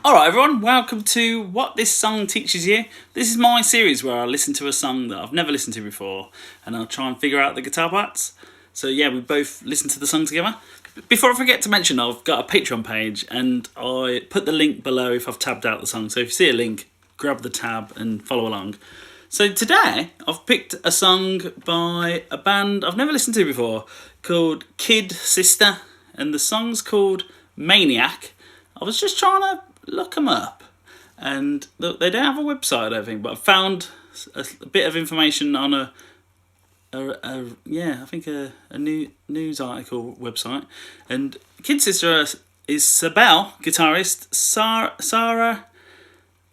Alright everyone, welcome to What This Song Teaches You. This is my series where I listen to a song that I've never listened to before and I'll try and figure out the guitar parts. So yeah, we both listen to the song together. Before I forget to mention, I've got a Patreon page and I put the link below if I've tabbed out the song. So if you see a link, grab the tab and follow along. So today I've picked a song by a band I've never listened to before called Kid Sistr, and the song's called Maniac. I was just trying to look them up, and look, they don't have a website, I don't think, but I found a bit of information on a new news article website. And Kid Sistr is Sabelle, guitarist, Sarah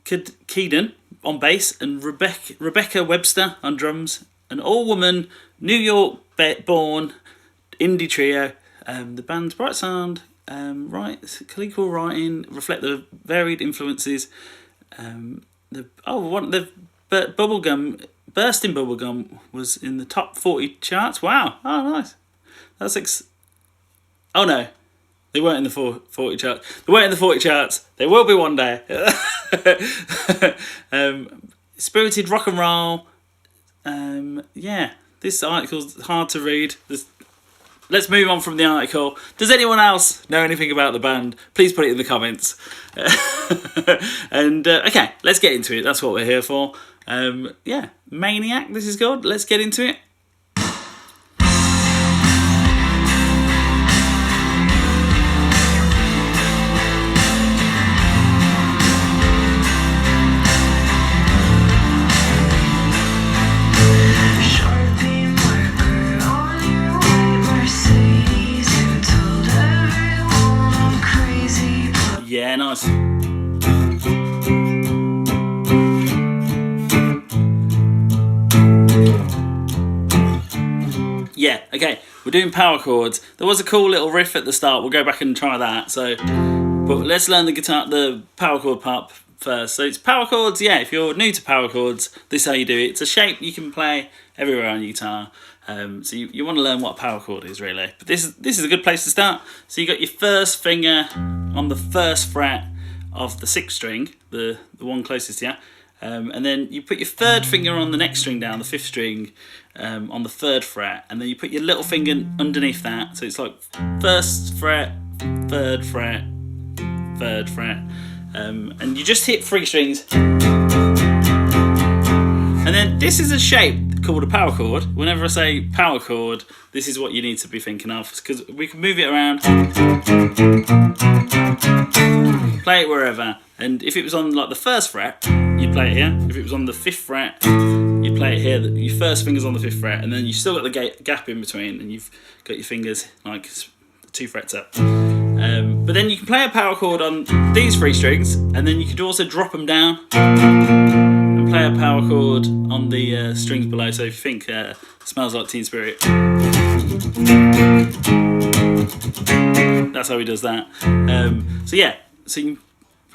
Keedon on bass, and Rebecca Webster on drums. An all-woman, New York-born indie trio. The band's bright sound, colloquial writing reflect the varied influences. Bubblegum, Bursting Bubblegum was in the top 40 charts. Wow! Oh, nice. Oh no, they weren't in the 40 charts. They weren't in the 40 charts. They will be one day. Spirited rock and roll. This article's hard to read. Let's move on from the article. Does anyone else know anything about the band? Please put it in the comments. Okay, let's get into it. That's what we're here for. Maniac, this is good. Let's get into it. Yeah, nice. Yeah, okay, we're doing power chords. There was a cool little riff at the start. We'll go back and try that. But let's learn the power chord part first. So it's power chords. Yeah, if you're new to power chords, this is how you do it. It's a shape you can play everywhere on your guitar. So you want to learn what a power chord is, really. But this is a good place to start. So you got your first finger on the first fret of the sixth string, the one closest to you, and then you put your third finger on the next string down, the fifth string, on the third fret, and then you put your little finger underneath that. So it's like first fret, third fret, third fret, and you just hit 3 strings. And then this is a shape called a power chord. Whenever I say power chord, this is what you need to be thinking of, because we can move it around, play it wherever. And if it was on like the first fret, you'd play it here. If it was on the 5th fret, you'd play it here. Your first finger's on the 5th fret, and then you've still got the gap in between, and you've got your fingers like 2 frets up. But then you can play a power chord on these 3 strings, and then you could also drop them down and play a power chord on the strings below. So if you think Smells Like Teen Spirit, that's how he does that. So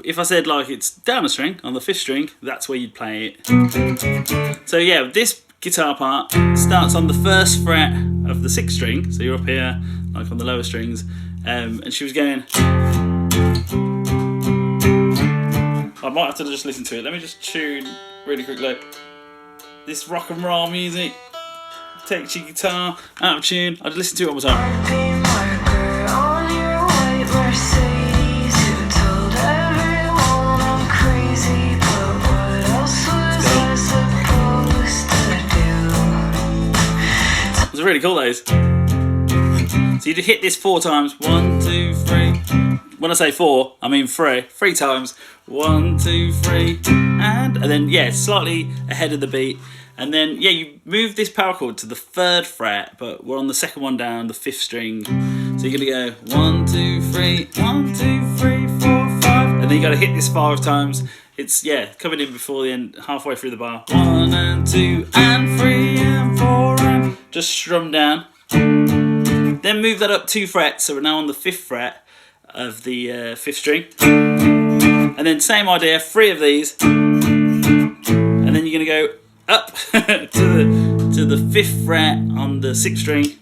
if I said like it's down a string on the 5th string, that's where you'd play it. So yeah, this guitar part starts on the 1st fret of the 6th string. So you're up here, like on the lower strings, and she was going. I might have to just listen to it. Let me just tune really quickly. This rock and roll music takes your guitar out of tune. I'd listen to it one more time. It's really cool, those. So you hit this 4 times. 1, 2, 3. When I say 4, I mean 3. 3 times. 1, 2, 3, and then yeah, slightly ahead of the beat. And then yeah, you move this power chord to the 3rd fret, but we're on the 2nd one down, the 5th string. So you're gonna go 1, 2, 3, 1, 2, 3, 4, 5, and then you gotta hit this 5 times. It's coming in before the end, halfway through the bar. 1 and 2 and 3 and 4 and just strum down. Then move that up 2 frets, so we're now on the 5th fret of the 5th string. And then same idea, 3 of these, and then you're gonna go up to the 5th fret on the 6th string,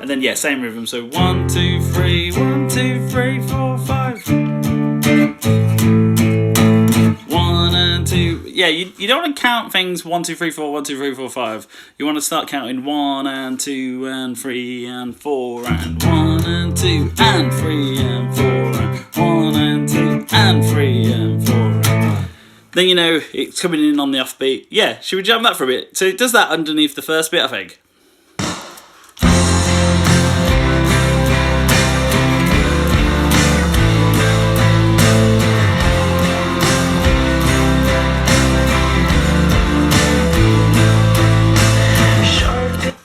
and then then yeah, same rhythm. So 1, 2, 3, 1, 2, 3, 4, 5. 1 and 2. Yeah, you don't want to count things 1, 2, 3, 4, 1, 2, 3, 4, 5. You want to start counting 1 and 2 and 3 and 4 and 1 and 2 and 3 and 4 and 1 and 2 and 3 and 4. Then you know it's coming in on the offbeat. Yeah, should we jam that for a bit? So it does that underneath the first bit, I think.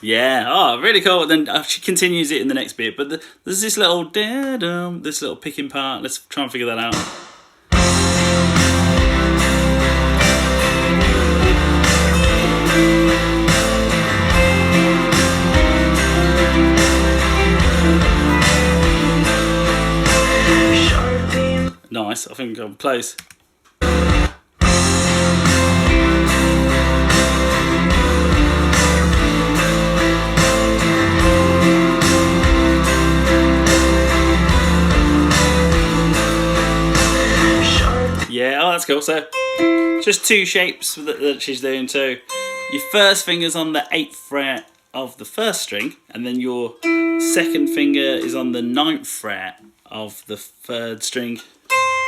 Yeah, oh, really cool. Then she continues it in the next bit, but there's this little this little picking part. Let's try and figure that out. Nice, I think I'm close. Yeah, oh, that's cool. So, just two shapes that she's doing. So, your first finger's on the 8th fret of the first string, and then your second finger is on the 9th fret of the 3rd string.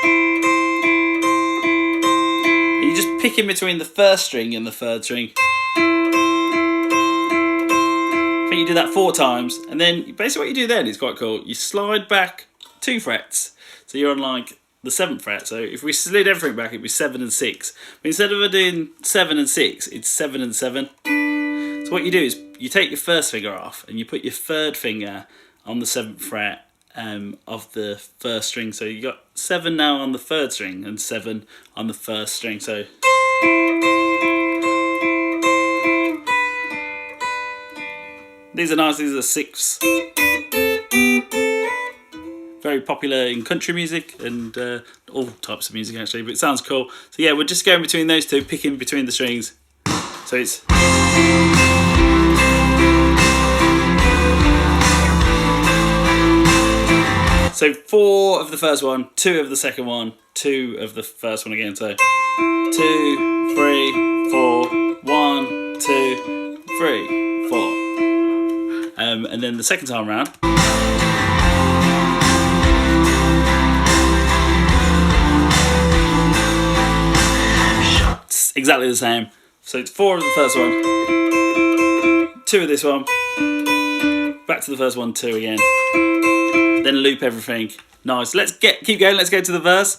And you just pick in between the first string and the 3rd string. I think you do that 4 times, and then basically what you do then is quite cool. You slide back 2 frets, so you're on like the 7th fret. So if we slid everything back, it'd be 7 and 6. But instead of doing 7 and 6, it's 7 and 7. So what you do is you take your first finger off and you put your 3rd finger on the 7th fret of the 1st string. So you got 7 now on the 3rd string and 7 on the 1st string. So these are nice. These are 6. Very popular in country music and all types of music actually, but it sounds cool. So yeah, we're just going between those two, picking between the strings. So it's so 4 of the first one, 2 of the second one, 2 of the first one again. So 2, 3, 4, 1, 2, 3, 4. And then the second time around. Exactly the same. So it's 4 of the first one, 2 of this one, back to the first one, 2 again. Then loop everything. Nice. Let's keep going. Let's go to the verse.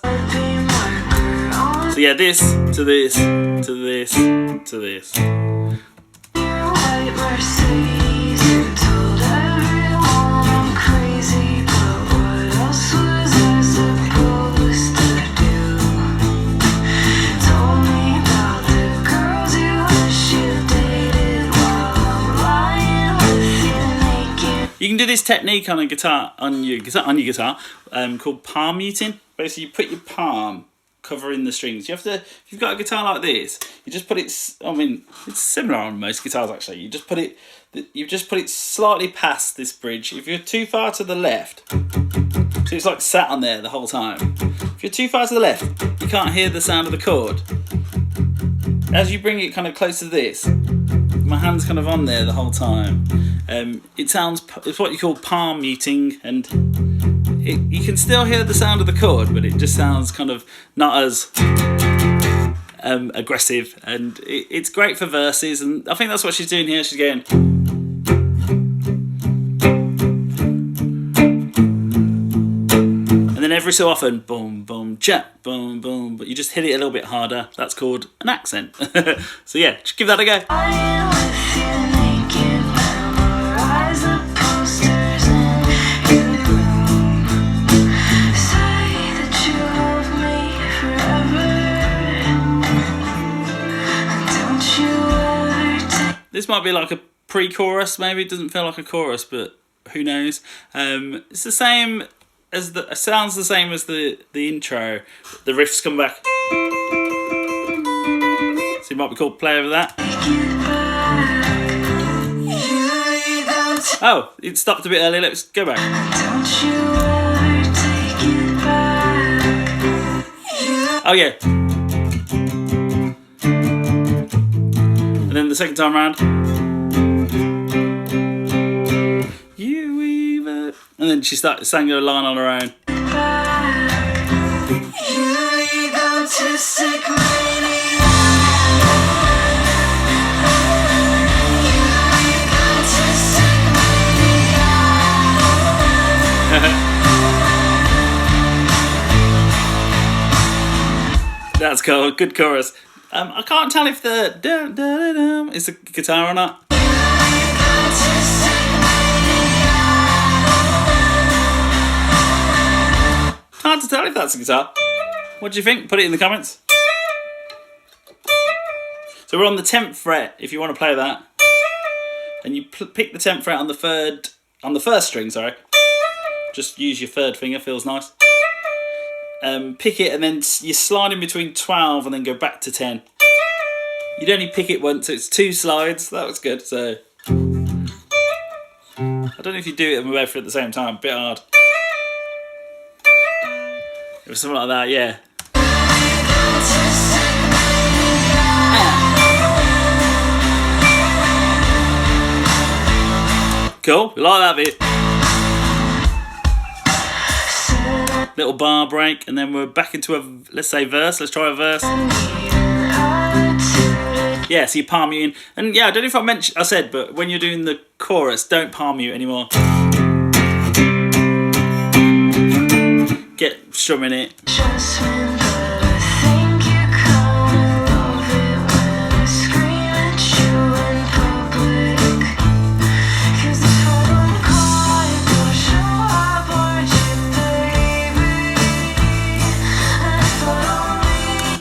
So yeah, this to this to this to this. You can do this technique on a guitar, on your guitar, called palm muting. Basically, you put your palm covering the strings. You have to, if you've got a guitar like this, you just put it. I mean, it's similar on most guitars actually. You just put it slightly past this bridge. If you're too far to the left, so it's like sat on there the whole time. If you're too far to the left, you can't hear the sound of the chord. As you bring it kind of close to this, my hand's kind of on there the whole time. It's what you call palm muting, and you can still hear the sound of the chord, but it just sounds kind of not as aggressive, and it's great for verses, and I think that's what she's doing here. She's going, and then every so often, boom, boom, chat, boom, boom, but you just hit it a little bit harder. That's called an accent. So yeah, just give that a go. This might be like a pre-chorus, maybe. It doesn't feel like a chorus, but who knows. It's the same as it sounds the same as the intro. The riffs come back. So it might be called play over that. Oh, it stopped a bit early. Let's go back. Don't you ever take it back. Oh yeah. And then the second time round. You even. And then she sang a line on her own. You egotistic maniac. That's cool. Good chorus. I can't tell if the dum, dum, dum is the guitar or not. Hard to tell if that's a guitar. What do you think? Put it in the comments. So we're on the 10th fret. If you want to play that, and you pick the 10th fret on the first string. Sorry. Just use your third finger. Feels nice. Pick it and then you slide in between 12 and then go back to 10. You'd only pick it once, so it's 2 slides. That was good. So I don't know if you do it and both at the same time. A bit hard. It was something like that, yeah. Cool. We like that bit. Little bar break, and then we're back into a, let's say, verse. Let's try a verse. Yeah, so you palm mute in. And yeah, I don't know if I said, but when you're doing the chorus, don't palm mute anymore. Get strumming it.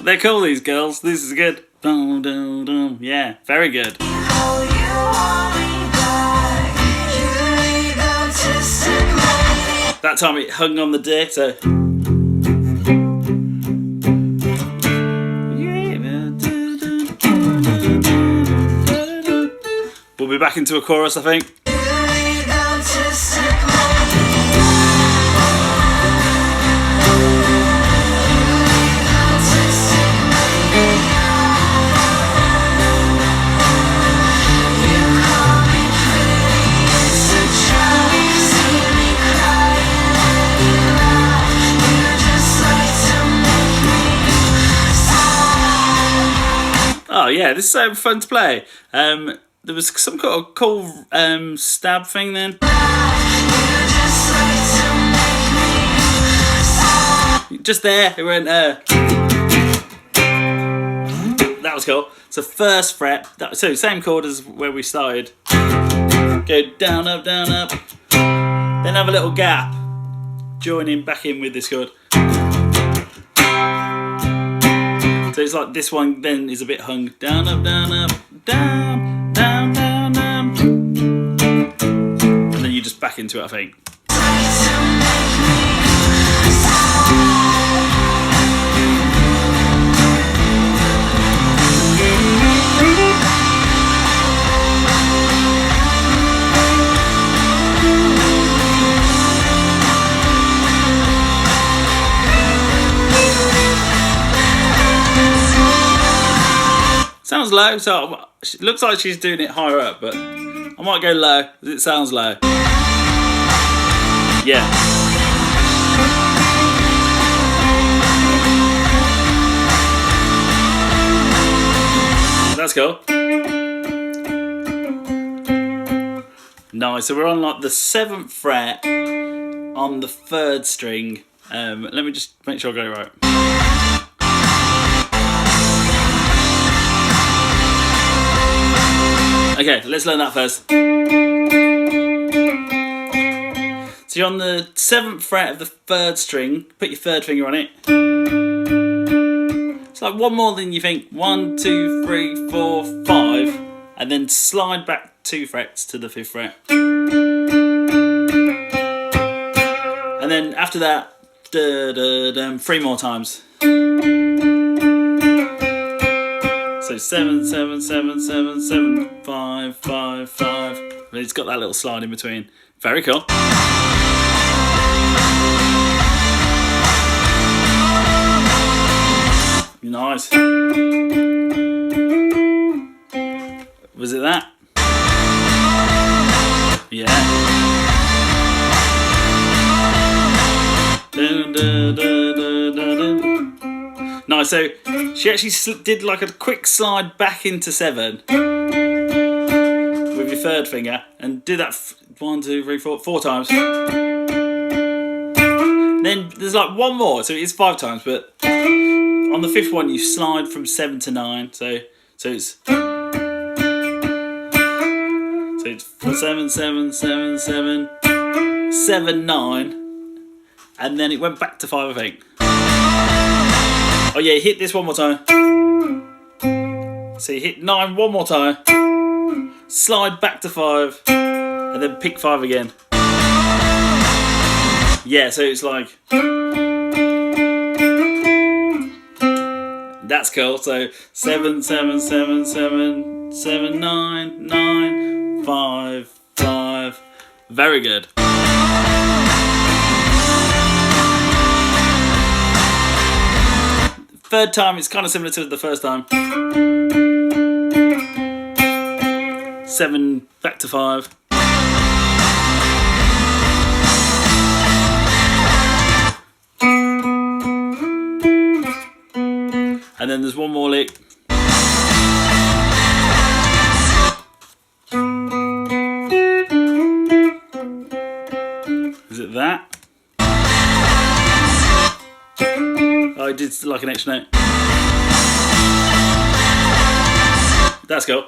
They're cool, these girls. This is good. Dum, dum, dum. Yeah, very good. That time it hung on the dick, so. We'll be back into a chorus, I think. Oh yeah, this is so fun to play. There was some kind of cool stab thing then. Just there, it went. That was cool. So first fret. So same chord as where we started. Go down, up, down, up. Then have a little gap. Joining back in with this chord. So it's like this one then is a bit hung. Down, up, down, up, down, down, down, down. And then you just back into it, I think. Sounds low, so it looks like she's doing it higher up, but I might go low, because it sounds low. Yeah. That's cool. Nice, so we're on like the 7th fret on the 3rd string. Let me just make sure I got it right. Okay, let's learn that first. So you're on the 7th fret of the 3rd string. Put your 3rd finger on it. It's like one more than you think. 1, 2, 3, 4, 5. And then slide back 2 frets to the 5th fret. And then after that, 3 more times. So 7, 7, 7, 7, 7, 5, 5, 5. And it's got that little slide in between. Very cool. Nice. Was it that? Yeah. Dun, dun, dun, dun, dun, dun. Nice, so she actually did like a quick slide back into 7 with your third finger and do that 1, 2, 3, 4, 4 times. Then there's like one more, so it's 5 times, but on the 5th one you slide from 7 to 9, so it's 7, 7, 7, 7, 7, 9, and then it went back to 5, I think. Oh yeah, hit this one more time. So you hit 9 one more time, slide back to 5, and then pick 5 again. Yeah, so it's like... That's cool. So 7, 7, 7, 7, 7, 9, 9, 5, 5. Very good. Third time, it's kind of similar to the first time. 7 back to 5. And then there's one more lick. Is it that? Oh, I did like an extra note. That's cool.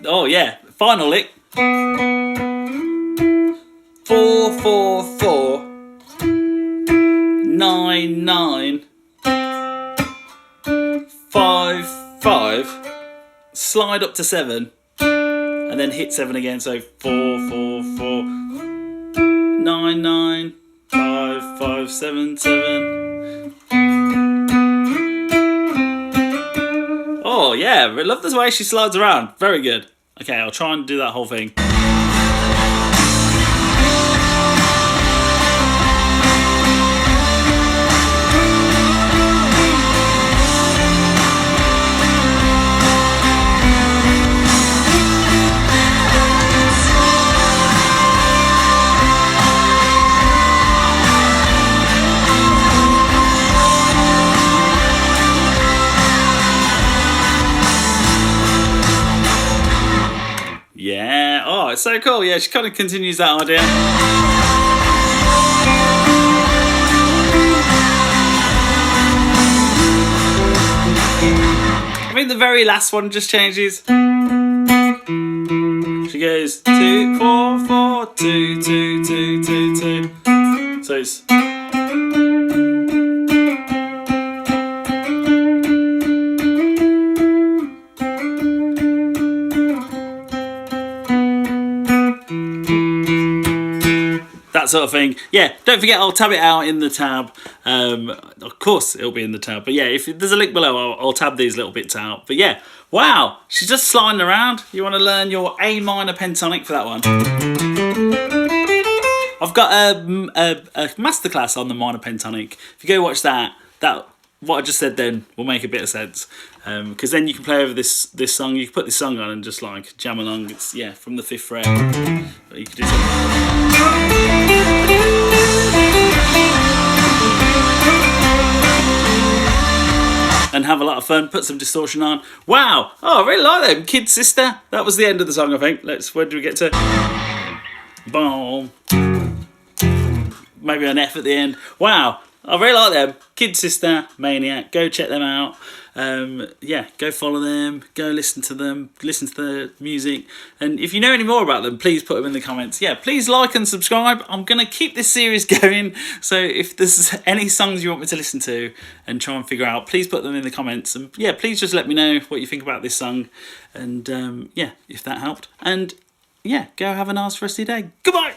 Oh yeah, final lick. 4, 4, 4. 9, 9, 5, 5, slide up to 7, and then hit 7 again. So 4, 4, 4, 9, 9, 5, 5, 7, 7. Oh yeah, I love the way she slides around. Very good. Okay, I'll try and do that whole thing. Yeah, oh, it's so cool. Yeah, she kind of continues that idea. I think the very last one just changes. She goes 2, 4, 4, 2, 2, 2, 2, 2. So it's... that sort of thing. Yeah, don't forget, I'll tab it out in the tab. Of course it'll be in the tab, but yeah, if there's a link below, I'll tab these little bits out. But yeah, wow, she's just sliding around. You want to learn your A minor pentatonic for that one? I've got a masterclass on the minor pentatonic. If you go watch that what I just said then will make a bit of sense, because then you can play over this song. You can put this song on and just like jam along. It's from the 5th fret. But you can do and have a lot of fun. Put some distortion on. Wow! Oh, I really like them. Kid Sistr. That was the end of the song, I think. Where do we get to? Boom. Maybe an F at the end. Wow! I really like them. Kid Sistr, Maniac. Go check them out. Yeah, go follow them. Go listen to them. Listen to the music. And if you know any more about them, please put them in the comments. Yeah, please like and subscribe. I'm going to keep this series going. So if there's any songs you want me to listen to and try and figure out, please put them in the comments. And yeah, please just let me know what you think about this song. And yeah, if that helped. And yeah, go have a nice rest of your day. Goodbye.